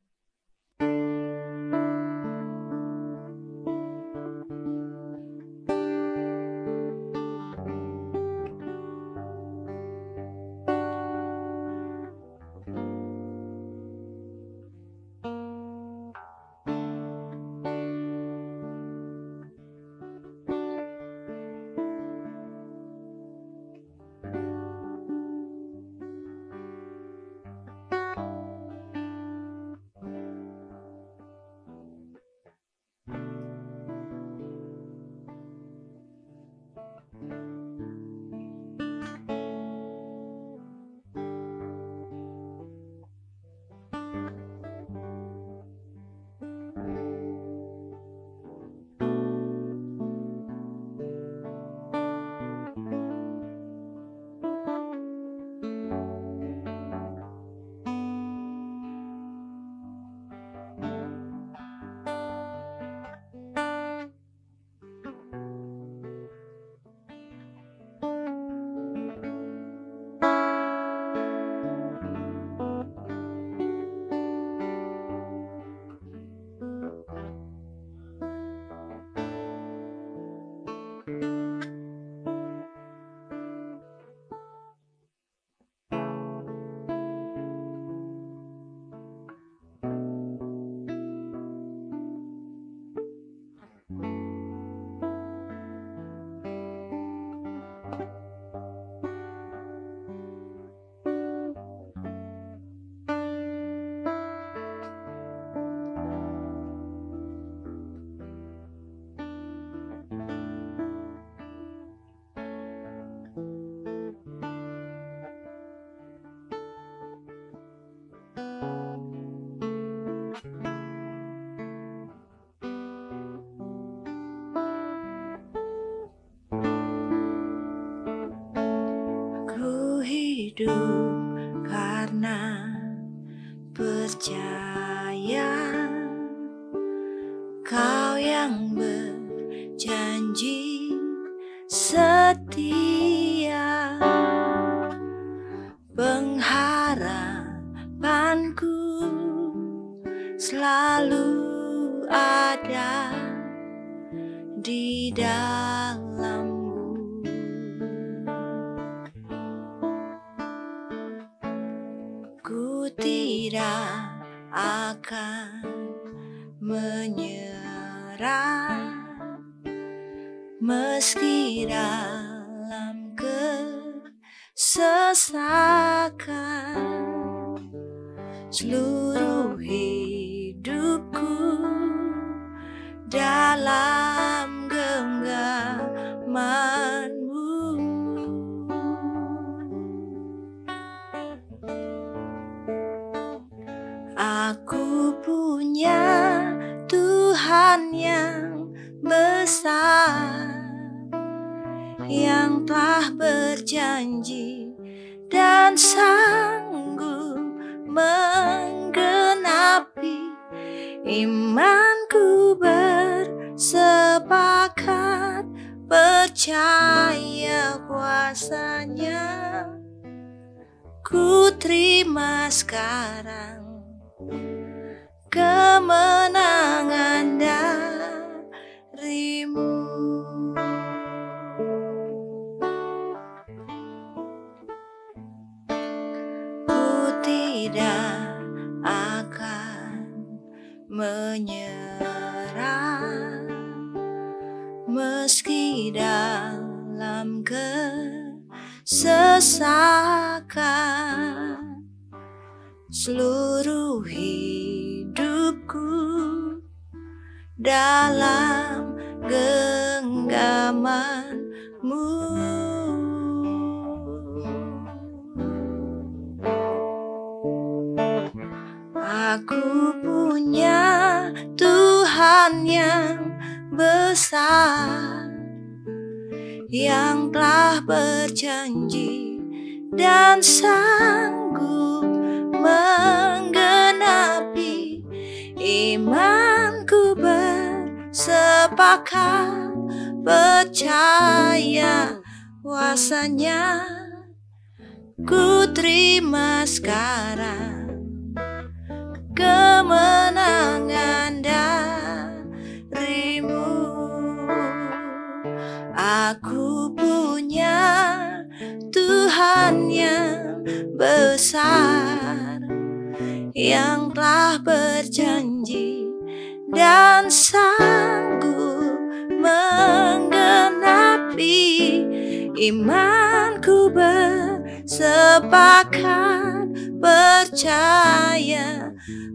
hidup karena percaya. Kau yang berjanji setia, pengharapanku selalu ada di dalam-Mu. Ku tidak akan menyerah meski dalam kesesakan. Seluruh hidupku dalam genggaman-Mu. Aku punya Tuhan yang besar, yang telah berjanji dan sanggup menggenapi. Imanku bersepakat percaya kuasa-Nya. Ku terima sekarang kemenangan dari-Mu. Ku tidak akan menyerah meski dalam kesesakan. Seluruh hidupku dalam genggaman-Mu. Aku punya Tuhan yang besar, yang telah berjanji dan sanggup menggenapi. Imanku bersepakat percaya kuasa-Nya. Ku terima sekarang kemenangan dari-Mu. Aku punya Tuhan yang besar, yang telah berjanji dan sanggup menggenapi. Imanku bersepakat percaya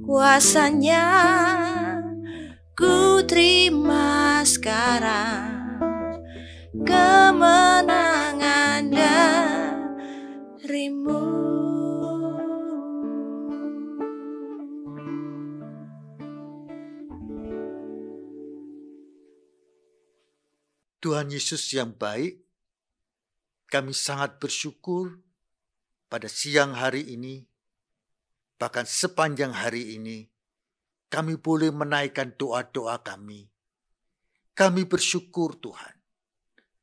kuasa-Nya. Ku terima sekarang kemenangan dari-Mu. Tuhan Yesus yang baik, kami sangat bersyukur pada siang hari ini, bahkan sepanjang hari ini, kami boleh menaikkan doa-doa kami. Kami bersyukur Tuhan,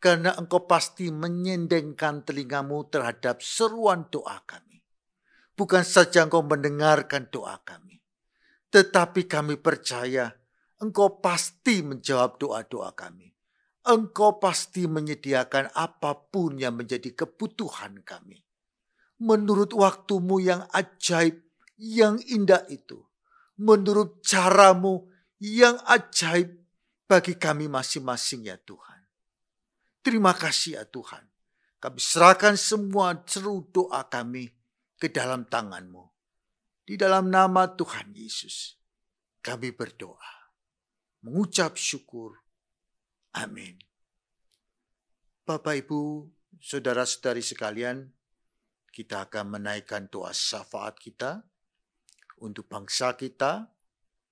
karena Engkau pasti menyendengkan telinga-Mu terhadap seruan doa kami. Bukan saja Engkau mendengarkan doa kami, tetapi kami percaya Engkau pasti menjawab doa-doa kami. Engkau pasti menyediakan apapun yang menjadi kebutuhan kami. Menurut waktu-Mu yang ajaib, yang indah itu. Menurut cara-Mu yang ajaib bagi kami masing-masing ya Tuhan. Terima kasih ya Tuhan. Kami serahkan semua seru doa kami ke dalam tangan-Mu. Di dalam nama Tuhan Yesus, kami berdoa. Mengucap syukur. Amin. Bapak, Ibu, saudara-saudari sekalian, kita akan menaikkan doa syafaat kita untuk bangsa kita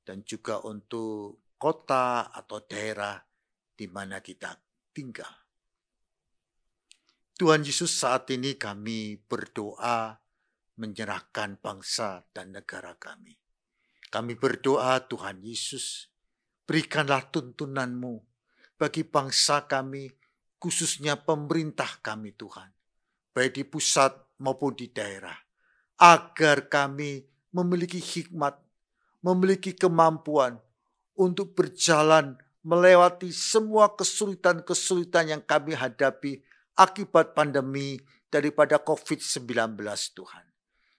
dan juga untuk kota atau daerah di mana kita tinggal. Tuhan Yesus, saat ini kami berdoa menyerahkan bangsa dan negara kami. Kami berdoa, Tuhan Yesus, berikanlah tuntunan-Mu bagi bangsa kami, khususnya pemerintah kami Tuhan, baik di pusat maupun di daerah, agar kami memiliki hikmat, memiliki kemampuan untuk berjalan melewati semua kesulitan-kesulitan yang kami hadapi akibat pandemi daripada COVID-19 Tuhan.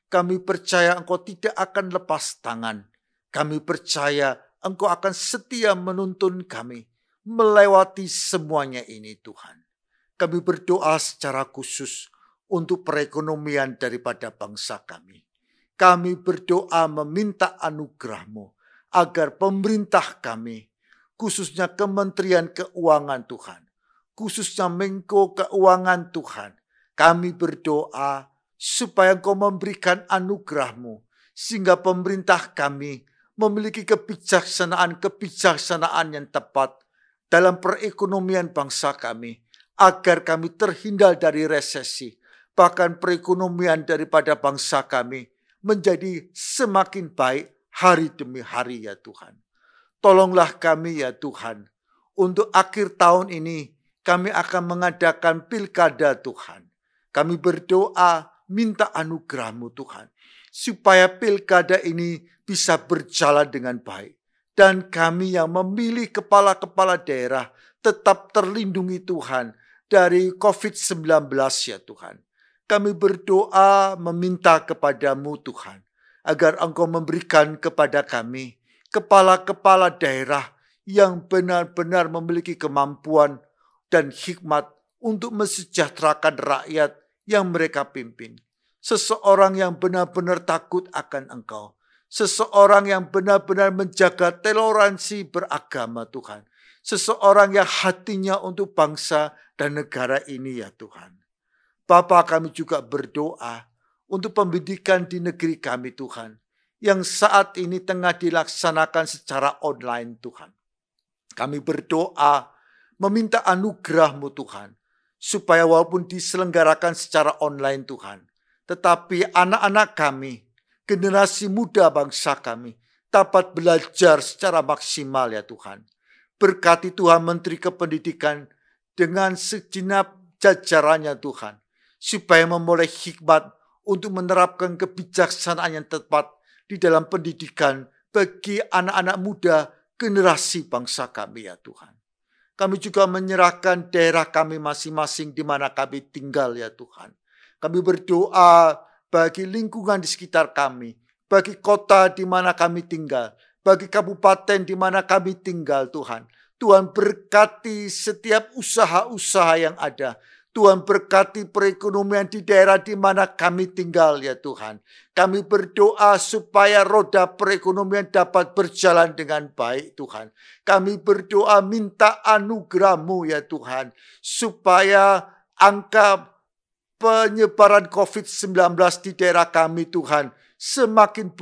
Kami percaya Engkau tidak akan lepas tangan. Kami percaya Engkau akan setia menuntun kami melewati semuanya ini Tuhan. Kami berdoa secara khusus untuk perekonomian daripada bangsa kami. Kami berdoa meminta anugerah-Mu agar pemerintah kami, khususnya Kementerian Keuangan Tuhan, khususnya Menko Keuangan Tuhan, kami berdoa supaya Engkau memberikan anugerah-Mu sehingga pemerintah kami memiliki kebijaksanaan yang tepat dalam perekonomian bangsa kami, agar kami terhindar dari resesi, bahkan perekonomian daripada bangsa kami menjadi semakin baik hari demi hari ya Tuhan. Tolonglah kami ya Tuhan, untuk akhir tahun ini kami akan mengadakan pilkada Tuhan. Kami berdoa minta anugerah-Mu Tuhan, supaya pilkada ini bisa berjalan dengan baik. Dan kami yang memilih kepala-kepala daerah tetap terlindungi Tuhan dari COVID-19 ya Tuhan. Kami berdoa meminta kepada-Mu Tuhan, agar Engkau memberikan kepada kami kepala-kepala daerah yang benar-benar memiliki kemampuan dan hikmat untuk mesejahterakan rakyat yang mereka pimpin. Seseorang yang benar-benar takut akan Engkau. Seseorang yang benar-benar menjaga toleransi beragama Tuhan. Seseorang yang hatinya untuk bangsa dan negara ini ya Tuhan. Bapa, kami juga berdoa untuk pendidikan di negeri kami Tuhan, yang saat ini tengah dilaksanakan secara online Tuhan. Kami berdoa meminta anugerah-Mu Tuhan, supaya walaupun diselenggarakan secara online Tuhan, tetapi anak-anak kami, generasi muda bangsa kami, dapat belajar secara maksimal ya Tuhan. Berkati Tuhan Menteri Kependidikan dengan segenap jajarannya Tuhan, supaya memulai hikmat untuk menerapkan kebijaksanaan yang tepat di dalam pendidikan bagi anak-anak muda generasi bangsa kami ya Tuhan. Kami juga menyerahkan daerah kami masing-masing di mana kami tinggal ya Tuhan. Kami berdoa bagi lingkungan di sekitar kami, bagi kota di mana kami tinggal, bagi kabupaten di mana kami tinggal Tuhan. Tuhan berkati setiap usaha-usaha yang ada. Tuhan berkati perekonomian di daerah di mana kami tinggal ya Tuhan. Kami berdoa supaya roda perekonomian dapat berjalan dengan baik Tuhan. Kami berdoa minta anugerah-Mu ya Tuhan, supaya angka penyebaran COVID-19 di daerah kami Tuhan semakin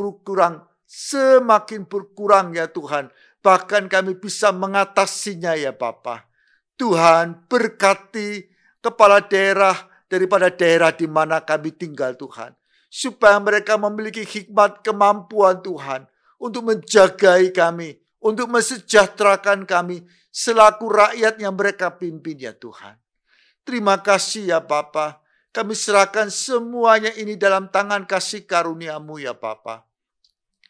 berkurang ya Tuhan. Bahkan kami bisa mengatasinya ya Bapa. Tuhan berkati kepala daerah daripada daerah di mana kami tinggal Tuhan, supaya mereka memiliki hikmat kemampuan Tuhan untuk menjagai kami, untuk mesejahterakan kami selaku rakyat yang mereka pimpin ya Tuhan. Terima kasih ya Bapa. Kami serahkan semuanya ini dalam tangan kasih karunia-Mu ya Bapa.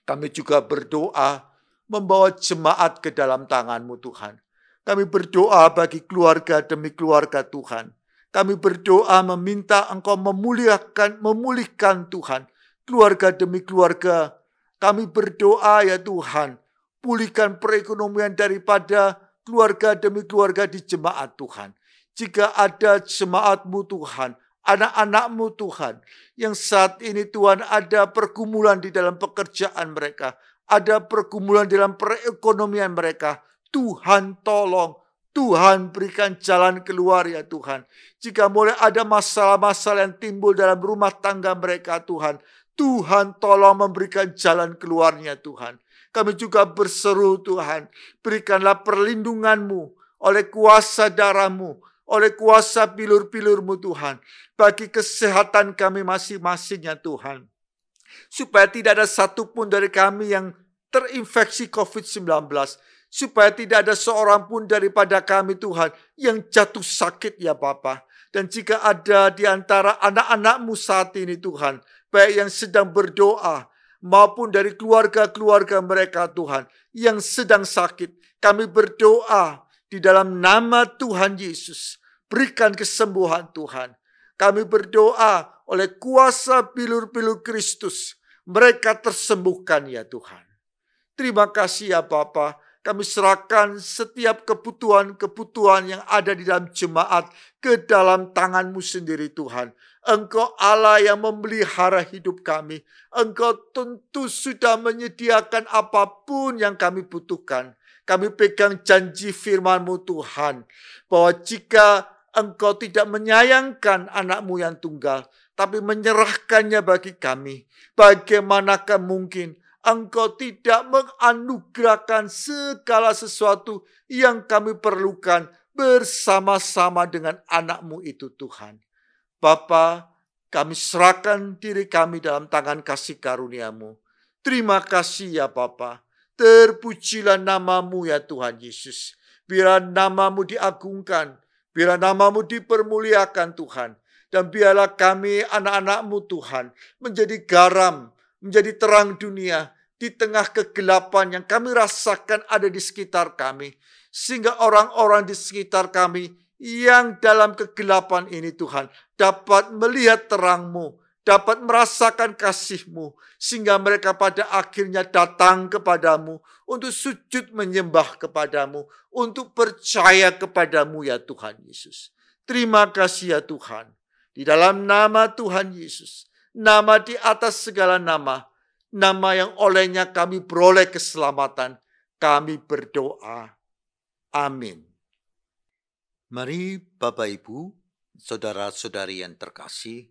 Kami juga berdoa membawa jemaat ke dalam tangan-Mu Tuhan. Kami berdoa bagi keluarga demi keluarga Tuhan. Kami berdoa meminta Engkau memulihkan Tuhan, keluarga demi keluarga. Kami berdoa ya Tuhan, pulihkan perekonomian daripada keluarga demi keluarga di jemaat Tuhan. Jika ada jemaat-Mu Tuhan, anak-anak-Mu Tuhan, yang saat ini Tuhan ada pergumulan di dalam pekerjaan mereka, ada pergumulan dalam perekonomian mereka, Tuhan tolong, Tuhan berikan jalan keluar ya Tuhan. Jika mulai ada masalah-masalah yang timbul dalam rumah tangga mereka Tuhan, Tuhan tolong memberikan jalan keluarnya Tuhan. Kami juga berseru Tuhan, berikanlah perlindungan-Mu oleh kuasa darah-Mu, oleh kuasa pilur-pilur-Mu Tuhan, bagi kesehatan kami masing-masing ya Tuhan. Supaya tidak ada satupun dari kami yang terinfeksi COVID-19. Supaya tidak ada seorang pun daripada kami Tuhan yang jatuh sakit ya Bapa. Dan jika ada di antara anak-anak-Mu saat ini Tuhan, baik yang sedang berdoa maupun dari keluarga-keluarga mereka Tuhan yang sedang sakit, kami berdoa di dalam nama Tuhan Yesus, berikan kesembuhan Tuhan. Kami berdoa oleh kuasa pilur-pilur Kristus, mereka tersembuhkan ya Tuhan. Terima kasih ya Bapa. Kami serahkan setiap kebutuhan-kebutuhan yang ada di dalam jemaat ke dalam tangan-Mu sendiri Tuhan. Engkau Allah yang memelihara hidup kami. Engkau tentu sudah menyediakan apapun yang kami butuhkan. Kami pegang janji firman-Mu Tuhan, bahwa jika Engkau tidak menyayangkan anak-Mu yang tunggal, tapi menyerahkannya bagi kami, bagaimanakah mungkin Engkau tidak menganugerahkan segala sesuatu yang kami perlukan bersama-sama dengan anak-Mu itu Tuhan. Bapa, kami serahkan diri kami dalam tangan kasih karunia-Mu. Terima kasih ya Bapa. Terpujilah nama-Mu ya Tuhan Yesus. Biarlah nama-Mu diagungkan. Biarlah nama-Mu dipermuliakan Tuhan. Dan biarlah kami anak-anak-Mu Tuhan menjadi garam, menjadi terang dunia di tengah kegelapan yang kami rasakan ada di sekitar kami. Sehingga orang-orang di sekitar kami yang dalam kegelapan ini Tuhan dapat melihat terang-Mu, dapat merasakan kasih-Mu, sehingga mereka pada akhirnya datang kepadamu untuk sujud menyembah kepadamu, untuk percaya kepadamu ya Tuhan Yesus. Terima kasih ya Tuhan. Di dalam nama Tuhan Yesus, nama di atas segala nama, nama yang olehnya kami beroleh keselamatan, kami berdoa. Amin. Mari Bapak Ibu, saudara-saudari yang terkasih,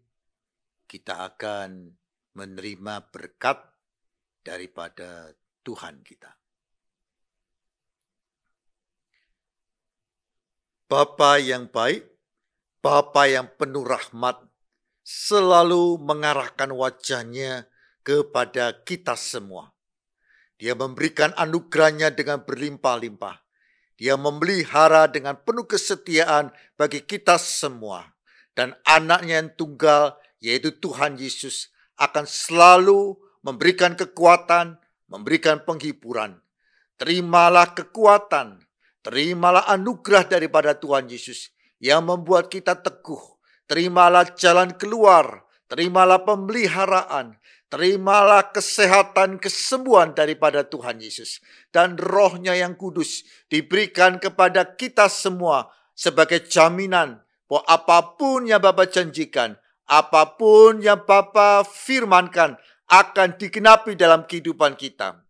kita akan menerima berkat daripada Tuhan kita. Bapa yang baik, Bapa yang penuh rahmat, selalu mengarahkan wajahnya kepada kita semua. Dia memberikan anugerahnya dengan berlimpah-limpah. Dia memelihara dengan penuh kesetiaan bagi kita semua. Dan anaknya yang tunggal, yaitu Tuhan Yesus, akan selalu memberikan kekuatan, memberikan penghiburan. Terimalah kekuatan, terimalah anugerah daripada Tuhan Yesus yang membuat kita teguh. Terimalah jalan keluar, terimalah pemeliharaan, terimalah kesehatan, kesembuhan daripada Tuhan Yesus. Dan roh-Nya yang kudus diberikan kepada kita semua sebagai jaminan bahwa apapun yang Bapa janjikan, apapun yang Bapa firmankan akan digenapi dalam kehidupan kita.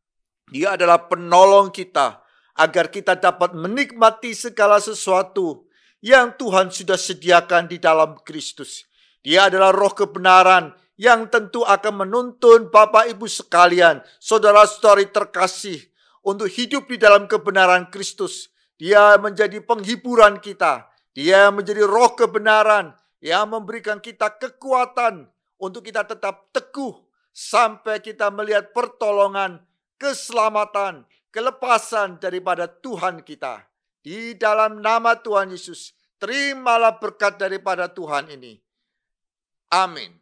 Dia adalah penolong kita agar kita dapat menikmati segala sesuatu yang Tuhan sudah sediakan di dalam Kristus. Dia adalah roh kebenaran yang tentu akan menuntun Bapak Ibu sekalian, saudara-saudari terkasih, untuk hidup di dalam kebenaran Kristus. Dia menjadi penghiburan kita. Dia menjadi roh kebenaran yang memberikan kita kekuatan untuk kita tetap teguh sampai kita melihat pertolongan, keselamatan, kelepasan daripada Tuhan kita. Di dalam nama Tuhan Yesus, terimalah berkat daripada Tuhan ini. Amin.